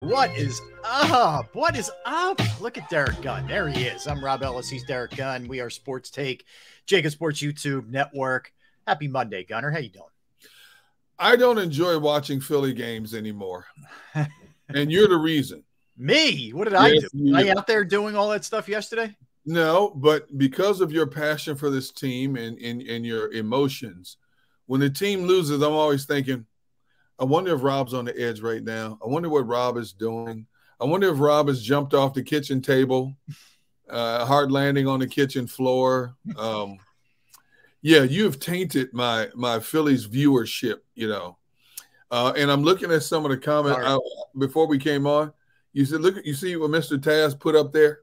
What is up? What is up? Look at Derek Gunn. There he is. I'm Rob Ellis. He's Derek Gunn. We are Sports Take, JAKIB Sports YouTube Network. Happy Monday, Gunner. How you doing? I don't enjoy watching Philly games anymore. And you're the reason. Me? What did I do? Was I out there doing all that stuff yesterday? No, but because of your passion for this team and your emotions, when the team loses, I'm always thinking, I wonder if Rob's on the edge right now. I wonder what Rob is doing. I wonder if Rob has jumped off the kitchen table, hard landing on the kitchen floor. Yeah, you've tainted my Phillies viewership, you know. And I'm looking at some of the comments before we came on. You said, look, you see what Mr. Taz put up there?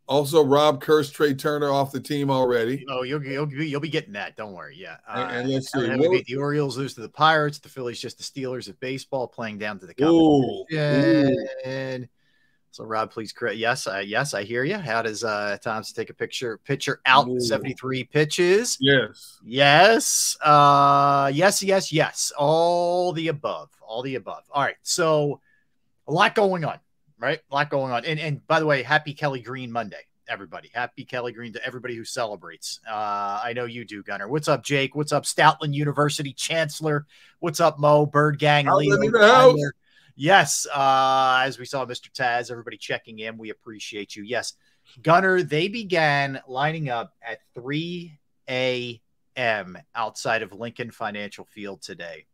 Also, Rob cursed Trey Turner off the team already. Oh, you'll be getting that. Don't worry. Yeah. And let's see. The Orioles lose to the Pirates. The Phillies just the Steelers of baseball, playing down to the competition. So, Rob, please correct. Yes, I hear you. How does Thompson take a pitcher out? 73 pitches. Yes. Yes. Yes. All the above. All right. So, a lot going on. Right? A lot going on. And by the way, happy Kelly Green Monday, everybody. Happy Kelly Green to everybody who celebrates. I know you do, Gunner. What's up, Jake? What's up, Stoutland University Chancellor? What's up, Mo? Bird Gang. Yes. As we saw Mr. Taz, everybody checking in. We appreciate you. Yes. Gunner, they began lining up at 3 a.m. outside of Lincoln Financial Field today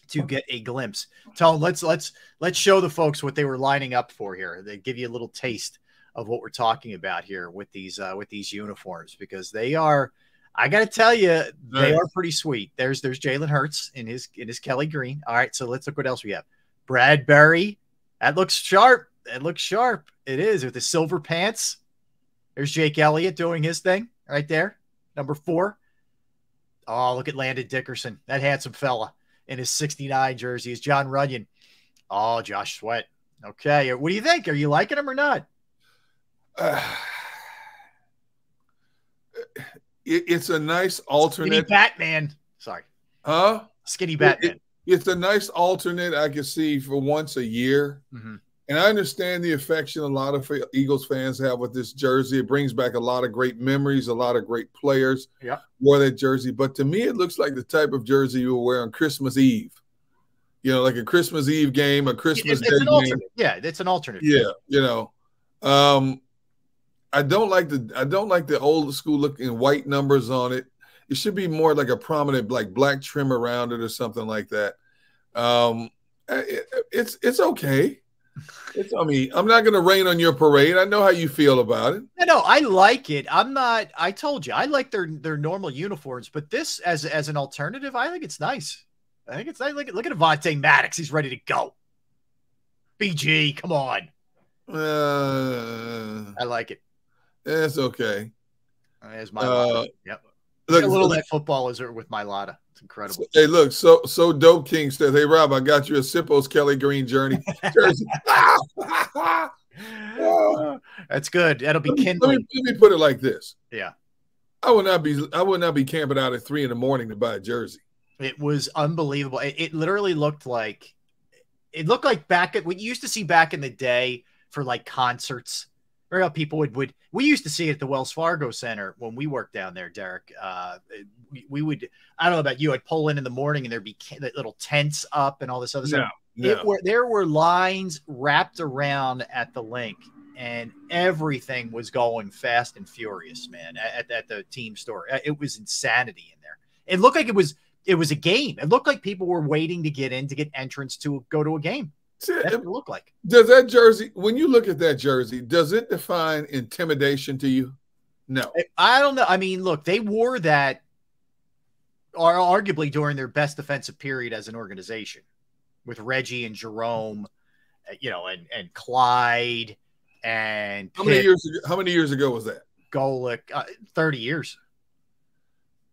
to get a glimpse. Tell them, let's show the folks what they were lining up for here. They give you a little taste of what we're talking about here with these uniforms, because they are, I got to tell you, they are pretty sweet. There's Jalen Hurts in his Kelly Green. All right, so let's look what else we have. Bradbury, that looks sharp. It is, with the silver pants. There's Jake Elliott doing his thing right there, number 4. Oh, look at Landon Dickerson, that handsome fella. In his 69 jersey is John Runyon. Oh, Josh Sweat. Okay. What do you think? Are you liking him or not? It's a nice alternate. Skinny Batman. Sorry. Huh? Skinny Batman. It's a nice alternate I can see for once a year. Mm-hmm. And I understand the affection a lot of Eagles fans have with this jersey. It brings back a lot of great memories, a lot of great players wore that jersey. But to me, it looks like the type of jersey you will wear on Christmas Eve. You know, like a Christmas Eve game, a Christmas Day game. Yeah, it's an alternate. Yeah, you know. I don't like the old school looking white numbers on it. It should be more like a prominent like black trim around it or something like that. It's okay. I mean, I'm not going to rain on your parade. I know how you feel about it. No, I like it. I told you, I like their normal uniforms, but this as an alternative, I think it's nice. I think it's nice. Look at Avonte Maddox. He's ready to go. BG, come on. I like it. It's okay. There's my Lotta. Yep. Look, a little that football is with my Lotta. It's incredible. Hey, look, so Dope King says, "Hey Rob, I got you a Sippo's Kelly Green jersey." That's good. That'll be kindling. Let me put it like this. Yeah, I would not be camping out at 3 a.m. to buy a jersey. It was unbelievable. It literally looked like back at what you used to see back in the day for like concerts. Or how people we used to see it at the Wells Fargo Center when we worked down there, Derek. We would, I don't know about you, I'd pull in the morning and there'd be little tents up and all this other stuff. There were lines wrapped around at the link, and everything was going fast and furious, man, at the team store. It was insanity in there. It looked like it was a game. It looked like people were waiting to get entrance to go to a game. That's what it looked like. Does that jersey, when you look at that jersey, does it define intimidation to you? No. I don't know. I mean, look, they wore that arguably during their best defensive period as an organization with Reggie and Jerome, and Clyde and Pitt. How many years ago was that? Golick, 30 years.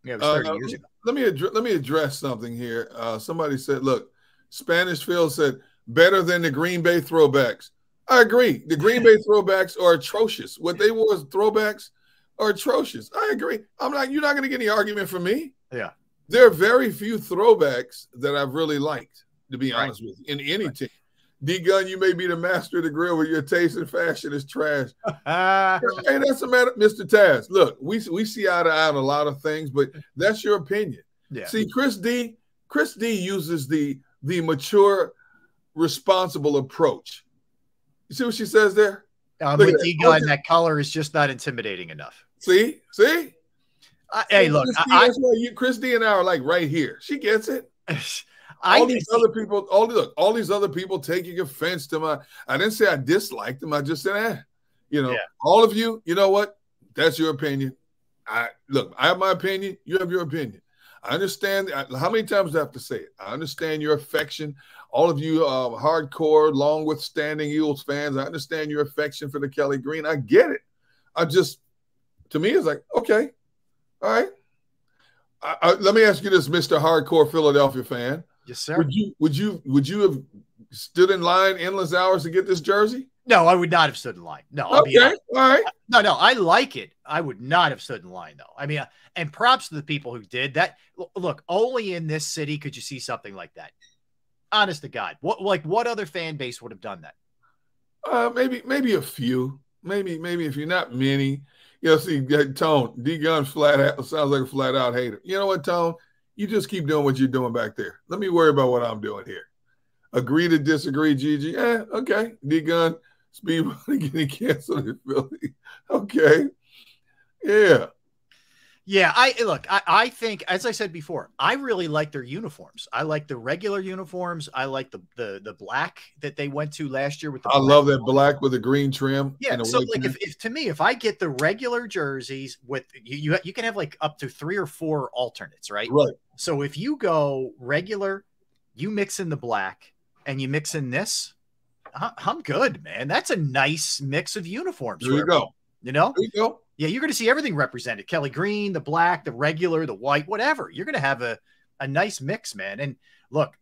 Yeah, it was 30 years ago. Let me address something here. Somebody said, look, Spanish Phil said, better than the Green Bay throwbacks. I agree. The Green Bay throwbacks are atrocious. What they wore as throwbacks are atrocious. I agree. You're not going to get any argument from me. Yeah. There are very few throwbacks that I've really liked, to be honest with you, in any team. D-Gun, you may be the master of the grill, but your taste and fashion is trash. Hey, that's a matter, Mr. Taz. Look, we see eye to eye on a lot of things, but that's your opinion. Yeah. See, Chris D uses the mature, responsible approach. You see what she says there? With D-Gun, that color is just not intimidating enough. See? Hey, look, that's why Chris D and I are like right here. She gets it. All these other people taking offense to my. I didn't say I disliked them. I just said, all of you. You know what? That's your opinion. I have my opinion. You have your opinion. I understand. How many times do I have to say it? I understand your affection. All of you hardcore, long withstanding Eagles fans. I understand your affection for the Kelly Green. I get it. To me, it's like, okay, all right. Let me ask you this, Mr. Hardcore Philadelphia fan. Yes, sir. Would you have stood in line endless hours to get this jersey? No, I would not have stood in line. No. Okay. All right. No, I like it. I would not have stood in line, though. I mean, and props to the people who did that. Look, only in this city could you see something like that. Honest to God. What other fan base would have done that? Maybe a few. Maybe if you're not many. See, Tone, D-Gun sounds like a flat-out hater. You know what, Tone? You just keep doing what you're doing back there. Let me worry about what I'm doing here. Agree to disagree, Gigi. Okay. D-Gun, speed getting canceled in Philly. Okay. Yeah. Yeah, I think, as I said before, I really like their uniforms. I like the regular uniforms. I like the black that they went to last year with the. I love that black with the green trim. Yeah, so like if I get the regular jerseys with you can have like up to 3 or 4 alternates, right? Right. So if you go regular, you mix in the black, and you mix in this, I'm good, man. That's a nice mix of uniforms. There you go. You know. There you go. Yeah, you're going to see everything represented. Kelly Green, the black, the regular, the white, whatever. You're going to have a nice mix, man. And look,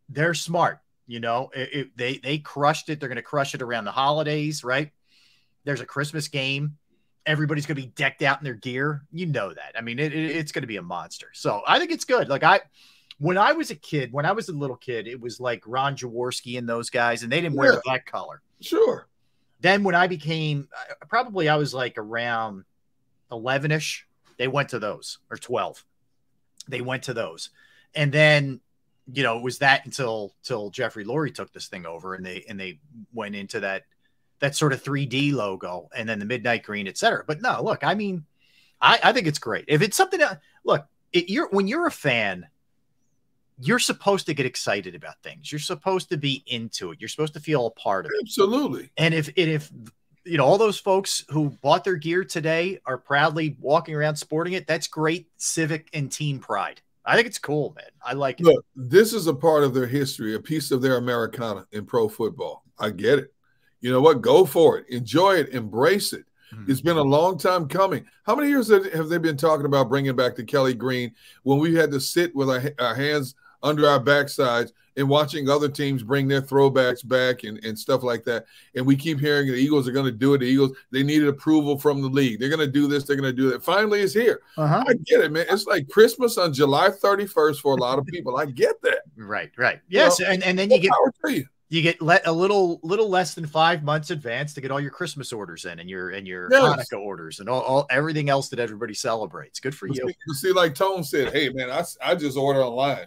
they're smart. They crushed it. They're going to crush it around the holidays, right? There's a Christmas game. Everybody's going to be decked out in their gear. You know that. I mean, it's going to be a monster. So I think it's good. Like when I was a little kid, it was like Ron Jaworski and those guys, and they didn't wear that color. Sure. Then when I became, I was like around 11-ish, they went to those, or 12. They went to those. And then, it was that until Jeffrey Lurie took this thing over, and they went into that sort of 3D logo, and then the midnight green, et cetera. But no, look, I mean, I think it's great. If it's something that, look, when you're a fan, you're supposed to get excited about things. You're supposed to be into it. You're supposed to feel a part of it. Absolutely. And if all those folks who bought their gear today are proudly walking around sporting it, that's great civic and team pride. I think it's cool, man. I like it. Look, this is a part of their history, a piece of their Americana in pro football. I get it. You know what? Go for it. Enjoy it. Embrace it. Mm-hmm. It's been a long time coming. How many years have they been talking about bringing back the Kelly Green when we had to sit with our hands under our backsides and watching other teams bring their throwbacks back and stuff like that? And we keep hearing the Eagles are going to do it. The Eagles, they needed approval from the league. They're going to do this. They're going to do that. Finally, it's here. Uh-huh. I get it, man. It's like Christmas on July 31st for a lot of people. I get that. Right. Yes, and then you get a little less than 5 months advance to get all your Christmas orders in and your Hanukkah orders and all everything else that everybody celebrates. Good for you. See, like Tone said, hey, man, I just order online.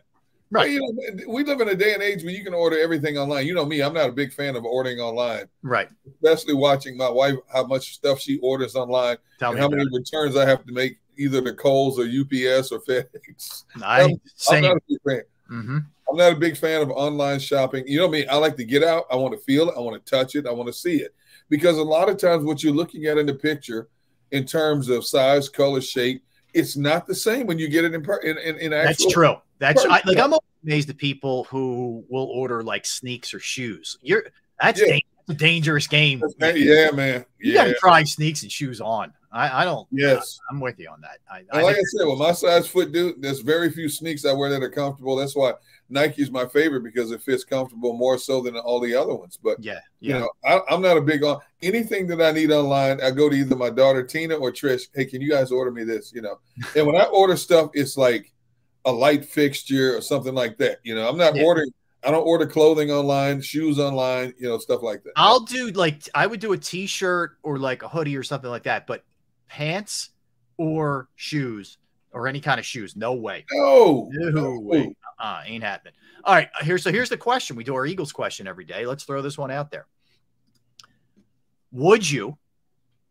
Right. Hey, we live in a day and age when you can order everything online. You know me, I'm not a big fan of ordering online. Right. Especially watching my wife, how much stuff she orders online and how many returns I have to make either to Kohl's or UPS or FedEx. I'm not a big fan. Mm-hmm. I'm not a big fan of online shopping. You know me, I like to get out. I want to feel it. I want to touch it. I want to see it. Because a lot of times what you're looking at in the picture in terms of size, color, shape, it's not the same when you get it in actual. That's true. I'm amazed at people who will order like sneaks or shoes. That's a dangerous game. Yeah, man. You got to try sneaks and shoes on. I don't. Yes, I'm with you on that. Like I said, with my size foot, dude, there's very few sneaks I wear that are comfortable. That's why Nike is my favorite because it fits comfortable more so than all the other ones. But you know, I'm not a big on anything that I need online. I go to either my daughter Tina or Trish. Hey, can you guys order me this? You know, and when I order stuff, it's like a light fixture or something like that. You know, I'm not ordering I don't order clothing online, shoes online, stuff like that. I'll do I would do a t-shirt or like a hoodie or something like that, but pants or shoes or any kind of shoes, no way. No way. Ain't happening. All right, here's the question. We do our Eagles question every day. Let's throw this one out there. Would you,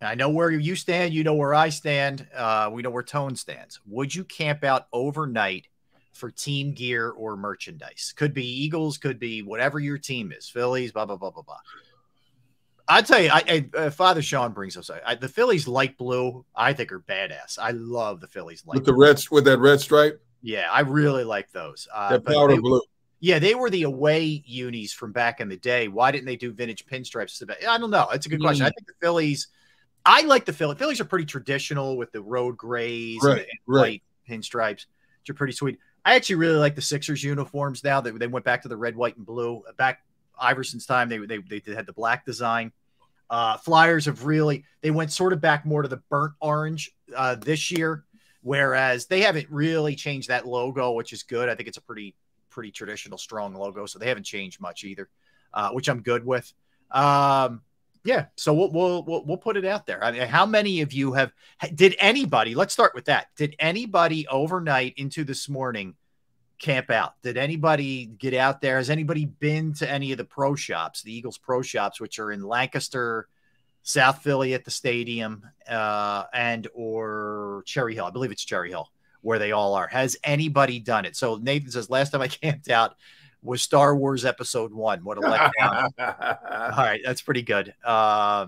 and I know where you stand, you know where I stand, we know where Tone stands. Would you camp out overnight for team gear or merchandise? Could be Eagles, could be whatever your team is, Phillies, blah, blah, blah, blah, blah. I'll tell you, Father Sean brings us the Phillies light blue, I think are badass. I love the Phillies light blue. With that red stripe? Yeah, I really like those. That powder blue. Yeah, they were the away unis from back in the day. Why didn't they do vintage pinstripes? I don't know. It's a good question. I think the Phillies, I like the Phillies. Phillies are pretty traditional with the road grays and white pinstripes, which are pretty sweet. I actually really like the Sixers uniforms now that they went back to the red, white, and blue. Back Iverson's time, they had the black design. Flyers they went sort of back more to the burnt orange this year, whereas they haven't really changed that logo, which is good. I think it's a pretty traditional, strong logo, so they haven't changed much either, which I'm good with. Yeah, so we'll put it out there. I mean, how many of you did anybody, let's start with that. Did anybody overnight into this morning camp out? Did anybody get out there? Has anybody been to any of the pro shops, the Eagles pro shops, which are in Lancaster, South Philly at the stadium, and or Cherry Hill? I believe it's Cherry Hill where they all are. Has anybody done it? So Nathan says, last time I camped out was Star Wars Episode 1. What a letdown. All right, that's pretty good. Yeah,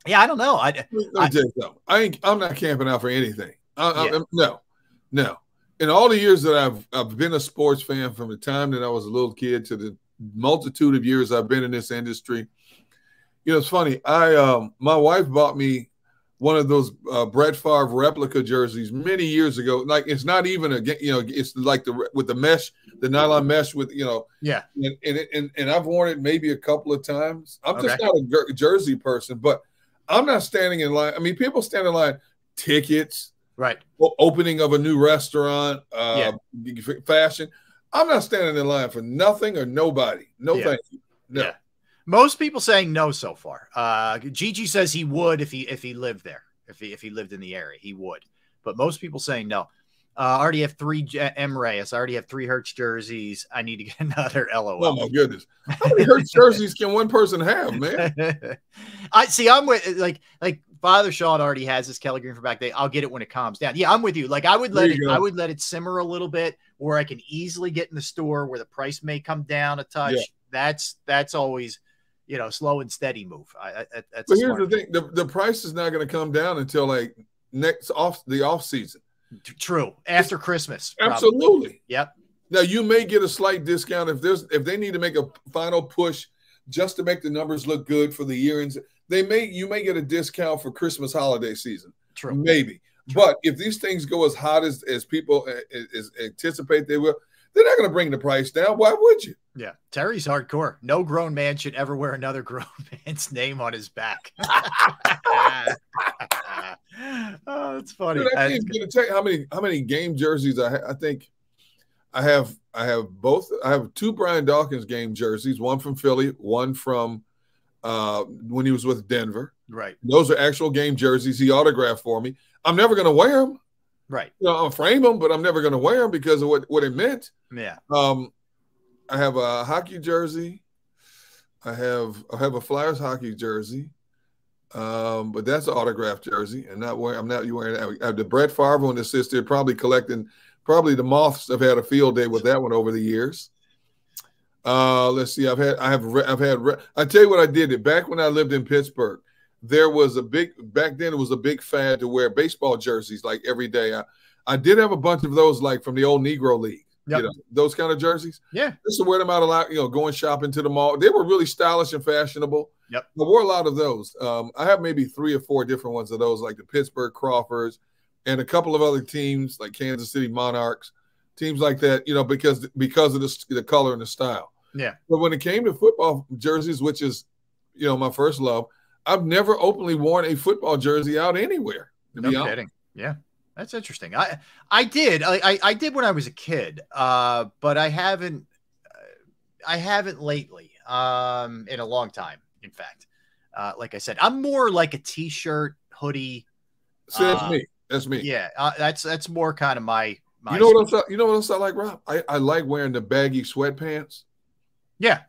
I don't know. I'm not camping out for anything. No. In all the years that I've been a sports fan, from the time that I was a little kid to the multitude of years I've been in this industry, it's funny. My wife bought me one of those Brett Favre replica jerseys many years ago. Like, it's not even it's like with the mesh, the nylon mesh with, yeah. And I've worn it maybe a couple of times. I'm just not a jersey person, but I'm not standing in line. I mean, people stand in line, tickets, right? Opening of a new restaurant, fashion. I'm not standing in line for nothing or nobody. No, thank you. No. Yeah. Most people saying no so far. Gigi says he would if he lived there. If he lived in the area, he would. But most people saying no. I already have 3 M. Reyes. I already have 3 Hertz jerseys. I need to get another LOL. Oh my goodness! How many Hertz jerseys can one person have, man? I see. I'm with like Father Sean already has this Kelly Green for back day. I'll get it when it calms down. Yeah, I'm with you. Like I would let it simmer a little bit, where I can easily get in the store where the price may come down a touch. Yeah. That's always, slow and steady move. But here's the thing: the price is not going to come down until like the off season. True. After Christmas. Absolutely. Probably. Yep. Now you may get a slight discount if they need to make a final push just to make the numbers look good for the year. And you may get a discount for Christmas holiday season. True. Maybe. True. But if these things go as hot as people anticipate they will, they're not going to bring the price down. Why would you? Yeah. Terry's hardcore. No grown man should ever wear another grown man's name on his back. Oh, that's funny. Dude, I can't even tell you how many game jerseys I have. I think I have both. I have 2 Brian Dawkins game jerseys, one from Philly, one from when he was with Denver. Right. Those are actual game jerseys he autographed for me. I'm never going to wear them. Right. I'll frame them, but I'm never going to wear them because of what it meant. Yeah. I have a hockey jersey. I have a Flyers hockey jersey. But that's an autographed jersey, and I'm not wearing that. I have the Brett Favre one that sits there, probably the moths have had a field day with that one over the years. Let's see. I tell you what I did. Back when I lived in Pittsburgh, back then it was a big fad to wear baseball jerseys like every day. I did have a bunch of those, like from the old Negro League. Yep. Those kind of jerseys. Yeah. Just to wear them out a lot, going shopping to the mall. They were really stylish and fashionable. Yep. I wore a lot of those. I have maybe 3 or 4 different ones of those, like the Pittsburgh Crawfords and a couple of other teams like Kansas City Monarchs, teams like that, because of the color and the style. Yeah. But when it came to football jerseys, which is, my first love, I've never openly worn a football jersey out anywhere. No kidding. Yeah. That's interesting. I did when I was a kid, but I haven't I haven't lately. In a long time, in fact. Like I said, I'm more like a t-shirt, hoodie. See, that's me. That's me. Yeah, that's more kind of my. You know what else? You know what else I like, Rob? I like wearing the baggy sweatpants. Yeah.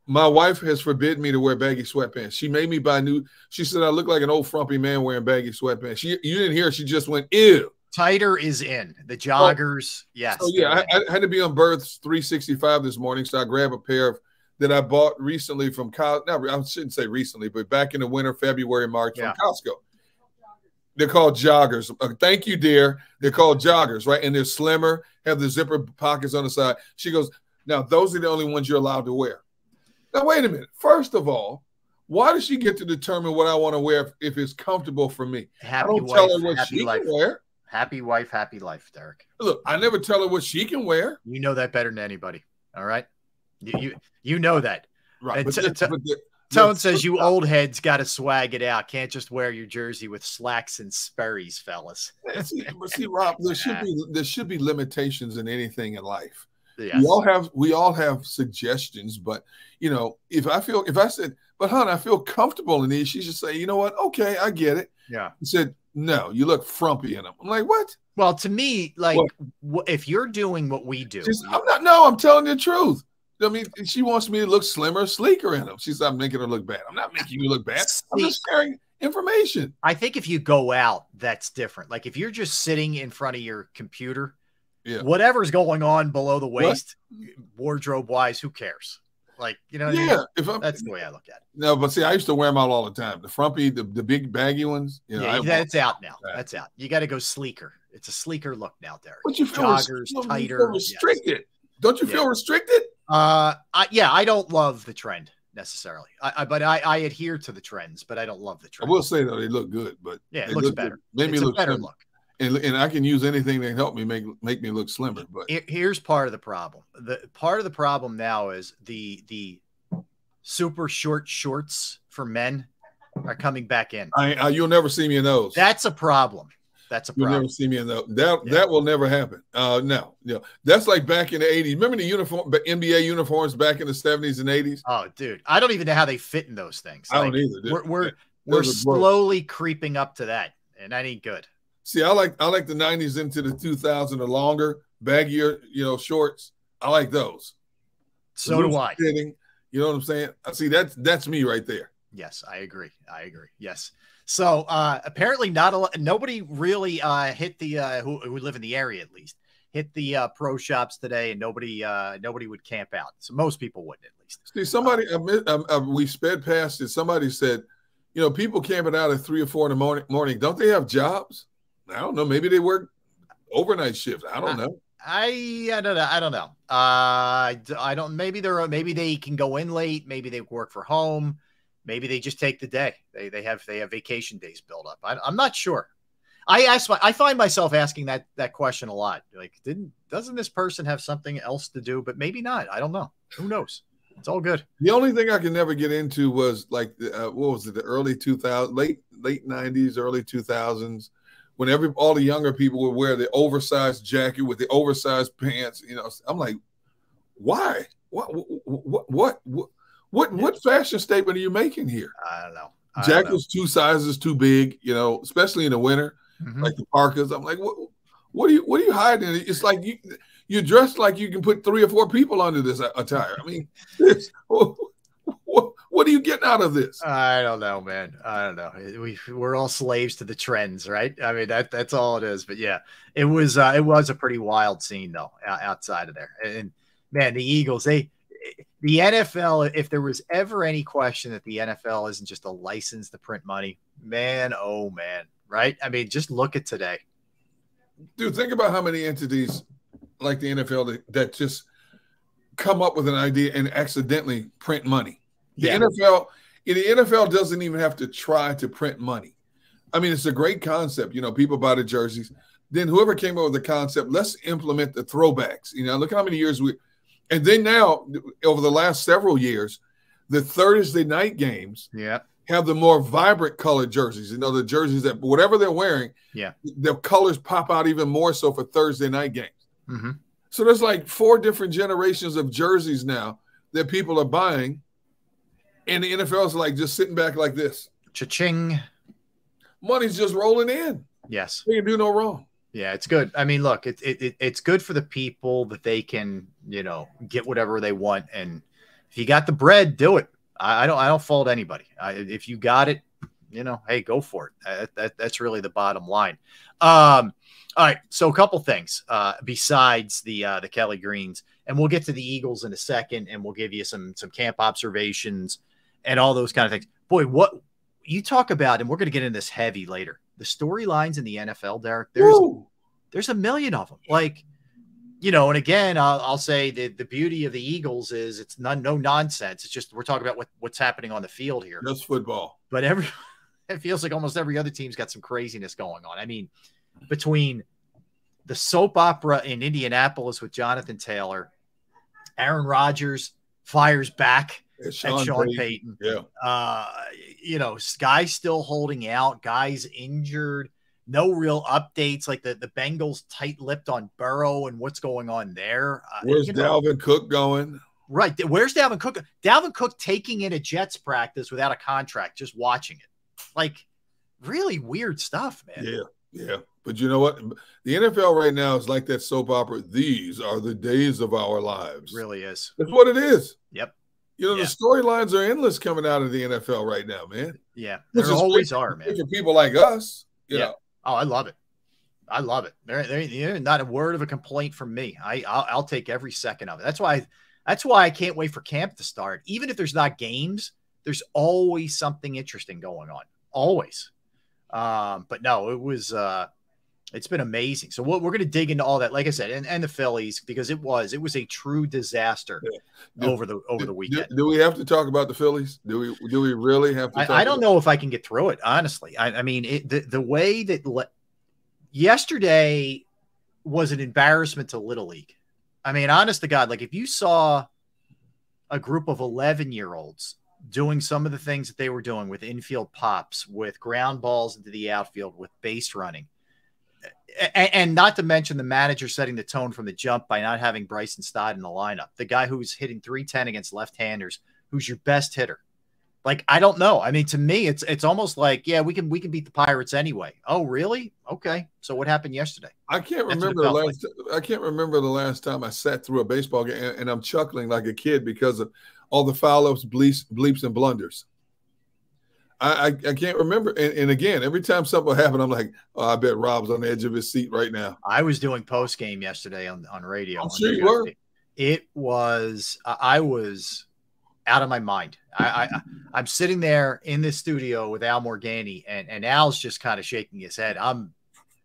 My wife has forbidden me to wear baggy sweatpants. She made me buy new. She said I look like an old frumpy man wearing baggy sweatpants. You didn't hear. She just went, ew. Tighter is in. The joggers, yes. So yeah, I had to be on Births 365 this morning, so I grabbed a pair of that I bought recently from Costco. No, I shouldn't say recently, but back in the winter, February, March, from Costco. They're called joggers. Thank you, dear. They're called joggers, right? And they're slimmer, have the zipper pockets on the side. She goes, now those are the only ones you're allowed to wear. Now, wait a minute. First of all, why does she get to determine what I want to wear if it's comfortable for me? I don't tell her what she can wear. Happy wife, happy life, Derek. Look, I never tell her what she can wear. You know that better than anybody. All right? You know that. Right. Tone says you old heads got to swag it out. Can't just wear your jersey with slacks and Sperry's, fellas. See, Rob, there should be limitations in anything in life. Yes. We all have suggestions, but you know, if I said, but hon, I feel comfortable in these, she should say, you know what? Okay, I get it. Yeah. He said, no, you look frumpy in them. I'm like, what? Well, to me, like, if you're doing what we do, I'm telling the truth. I mean, she wants me to look slimmer, sleeker in them. She's not making her look bad. I'm not making you look bad. I'm just sharing information. I think if you go out, that's different. Like if you're just sitting in front of your computer, whatever's going on below the waist, wardrobe wise, who cares? Like, you know, that's the way I look at it. No, but see, I used to wear them out all the time. The frumpy, the big baggy ones. You know, that's out now. That's out. You got to go sleeker. It's a sleeker look now, Derek. But you feel joggers, tighter, you feel restricted. Yes. Don't you feel restricted? I don't love the trend necessarily. But I adhere to the trends, but I don't love the trend. I will say though, they look good, but it looks better. Made me look better slimmer. Look. And I can use anything that help me make me look slimmer. But here's part of the problem. Part of the problem now is the super short shorts for men are coming back in. You'll never see me in those. That's a problem. That's a problem. You'll never see me in those. That will never happen. No. That's like back in the 80s. Remember the NBA uniforms back in the 70s and 80s? Oh, dude. I don't even know how they fit in those things. I don't either. Dude. We're slowly creeping up to that, and that ain't good. See, I like the 90s into the 2000s, the longer, baggier, shorts. I like those. So do I. Fitting, you know what I'm saying? See, that's me right there. Yes, I agree. Yes. So apparently nobody really hit the who live in the area at least hit the pro shops today, and nobody would camp out. So most people wouldn't at least. See, somebody we sped past it. Somebody said, people camping out at 3 or 4 in the morning. Don't they have jobs? I don't know. Maybe they work overnight shifts. I don't know. I don't know. I don't. Maybe they can go in late. Maybe they work for home. Maybe they just take the day. They have vacation days built up. I'm not sure. I find myself asking that question a lot. Like, doesn't this person have something else to do? But maybe not. I don't know. Who knows? It's all good. The only thing I could never get into was like what was it? The early 2000s, late 90s, early 2000s. When all the younger people would wear the oversized jacket with the oversized pants, I'm like, why? What fashion statement are you making here? I don't know. Jackets 2 sizes too big, especially in the winter, like the parkas. I'm like, what are you hiding? It's like you're dressed like you can put 3 or 4 people under this attire. I mean, what are you getting out of this? I don't know, man. I don't know. We're all slaves to the trends, right? I mean, that's all it is. But yeah, it was a pretty wild scene though outside of there. And man, the Eagles, the NFL, if there was ever any question that the NFL isn't just a license to print money, man, oh man, right? I mean, just look at today. Dude, think about how many entities like the NFL that just come up with an idea and accidentally print money. The NFL doesn't even have to try to print money. I mean, it's a great concept. People buy the jerseys. Then whoever came up with the concept, let's implement the throwbacks. Look how many years and then now over the last several years, the Thursday night games have the more vibrant colored jerseys. The jerseys that whatever they're wearing, their colors pop out even more so for Thursday night games. Mm-hmm. So there's like 4 different generations of jerseys now that people are buying, and the NFL is like just sitting back like this. Cha-ching. Money's just rolling in. Yes. They can do no wrong. Yeah, it's good. I mean, look, it's good for the people that they can, get whatever they want. And if you got the bread, do it. I don't fault anybody. If you got it, hey, go for it. That's really the bottom line. All right. So a couple things besides the Kelly Greens, and we'll get to the Eagles in a second, and we'll give you some camp observations and all those kind of things. Boy, what you talk about, and we're going to get into this heavy later. The storylines in the NFL, Derek, there's a million of them. Like, and again, I'll say the beauty of the Eagles is it's no nonsense. It's just we're talking about what's happening on the field here. That's football. But it feels like almost every other team's got some craziness going on. I mean, between the soap opera in Indianapolis with Jonathan Taylor, Aaron Rodgers fires back at Sean Payton. Yeah. Guys still holding out, guys injured, no real updates. Like the Bengals tight-lipped on Burrow and what's going on there. Where's Dalvin Cook going? Right. Where's Dalvin Cook? Dalvin Cook taking in a Jets practice without a contract, just watching it. Like, really weird stuff, man. Yeah. Yeah. But you know what? The NFL right now is like that soap opera. These are the days of our lives. Really is. That's what it is. Yep. The storylines are endless coming out of the NFL right now, man. Yeah. There always are, man. For people like us, you know. Oh, I love it. I love it. There not a word of a complaint from me. I'll take every second of it. That's why I can't wait for camp to start. Even if there's not games, there's always something interesting going on. Always. But no, it's been amazing. So we're going to dig into all that, like I said, and the Phillies, because it was a true disaster over the weekend. Do we have to talk about the Phillies? Do we really have to? I don't know if I can get through it, honestly. I mean, the way that yesterday was an embarrassment to Little League. I mean, honest to God, like if you saw a group of 11-year-olds doing some of the things that they were doing with infield pops, with ground balls into the outfield, with base running, and not to mention the manager setting the tone from the jump by not having Bryson Stott in the lineup, the guy who's hitting .310 against left-handers, who's your best hitter. Like, I don't know. I mean, to me, it's almost like, yeah, we can beat the Pirates anyway. Oh, really? Okay. So what happened yesterday? I can't remember the last time I sat through a baseball game and I'm chuckling like a kid because of all the foul-ups, bleeps, and blunders. I can't remember. And again, every time something happened, I'm like, oh, I bet Rob's on the edge of his seat right now. I was doing post game yesterday on radio. I'm sure you were. I was out of my mind. I'm sitting there in this studio with Al Morgani, and Al's just kind of shaking his head. I'm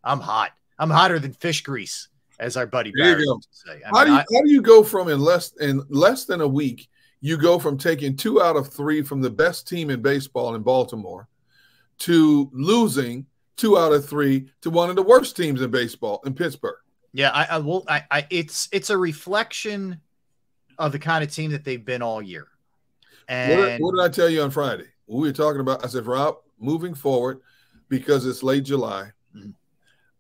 hot. I'm hotter than fish grease, as our buddy Barry used to say. How do you go from in less than a week? You go from taking 2 out of 3 from the best team in baseball in Baltimore to losing 2 out of 3 to one of the worst teams in baseball in Pittsburgh. Yeah, it's a reflection of the kind of team that they've been all year. And what did I tell you on Friday? We were talking about, I said, Rob, moving forward, because it's late July,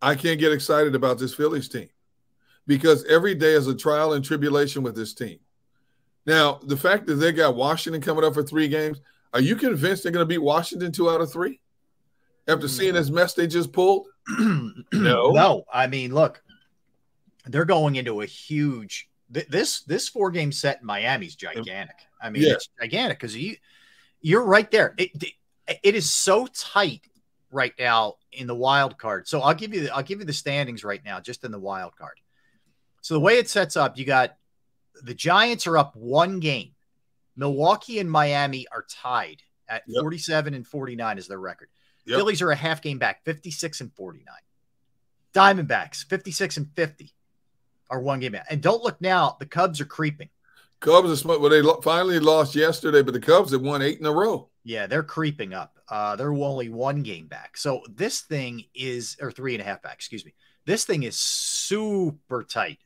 I can't get excited about this Phillies team because every day is a trial and tribulation with this team. Now, the fact that they got Washington coming up for 3 games, are you convinced they're going to beat Washington 2 out of 3 after seeing this mess they just pulled? No. I mean, look, they're going into a huge this 4-game set in Miami is gigantic. I mean, it's gigantic because you're right there. It is so tight right now in the wild card. So I'll give you the standings right now, just in the wild card. So the way it sets up, you got the Giants are up 1 game. Milwaukee and Miami are tied at 47 and 49 is their record. Phillies are a half game back, 56 and 49. Diamondbacks, 56 and 50 are 1 game back. And don't look now, the Cubs are creeping. Cubs are smart. Well, they finally lost yesterday, but the Cubs have won 8 in a row. Yeah, they're creeping up. They're only 1 game back. So this thing is, or 3.5 back, excuse me. This thing is super tight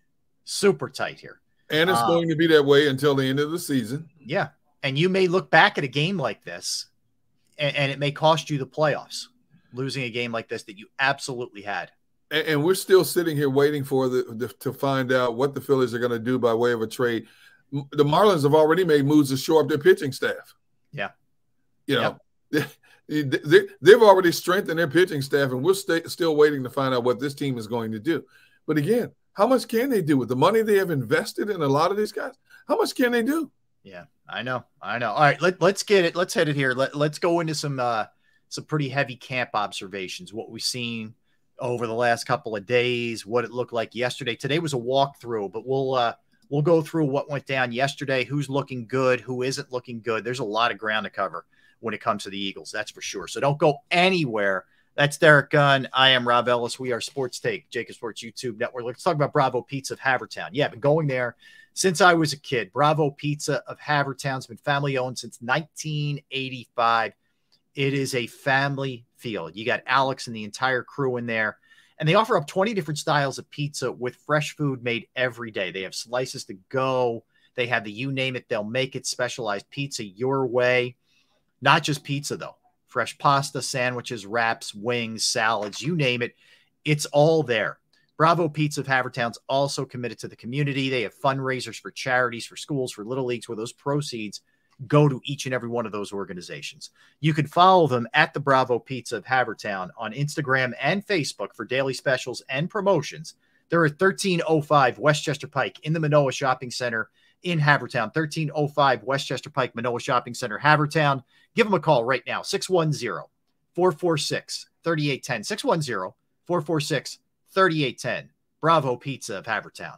here. And it's going to be that way until the end of the season. Yeah. And you may look back at a game like this, and it may cost you the playoffs, losing a game like this that you absolutely had. And we're still sitting here waiting for to find out what the Phillies are going to do by way of a trade. The Marlins have already made moves to shore up their pitching staff. Yeah. You know, they've already strengthened their pitching staff, and we're still waiting to find out what this team is going to do. But again, how much can they do with the money they have invested in a lot of these guys? How much can they do? Yeah, I know. All right, let's get it. Let's head it here. Let's go into some pretty heavy camp observations, what we've seen over the last couple of days, what it looked like yesterday. Today was a walkthrough, but we'll go through what went down yesterday, who's looking good, who isn't looking good. There's a lot of ground to cover when it comes to the Eagles, that's for sure. So don't go anywhere. That's Derek Gunn. I am Rob Ellis. We are Sports Take, JAKIB Sports YouTube Network. Let's talk about Bravo Pizza of Havertown. Yeah, I've been going there since I was a kid. Bravo Pizza of Havertown's been family-owned since 1985. It is a family feel. You got Alex and the entire crew in there. And they offer up 20 different styles of pizza with fresh food made every day. They have slices to go. They have the you name it, they'll make it, specialized pizza your way. Not just pizza, though. Fresh pasta, sandwiches, wraps, wings, salads, you name it. It's all there. Bravo Pizza of Havertown's also committed to the community. They have fundraisers for charities, for schools, for little leagues, where those proceeds go to each and every one of those organizations. You can follow them at the Bravo Pizza of Havertown on Instagram and Facebook for daily specials and promotions. They're at 1305 Westchester Pike in the Manoa Shopping Center in Havertown. 1305 Westchester Pike, Manoa Shopping Center, Havertown. Give them a call right now, 610-446-3810. 610-446-3810. Bravo Pizza of Havertown.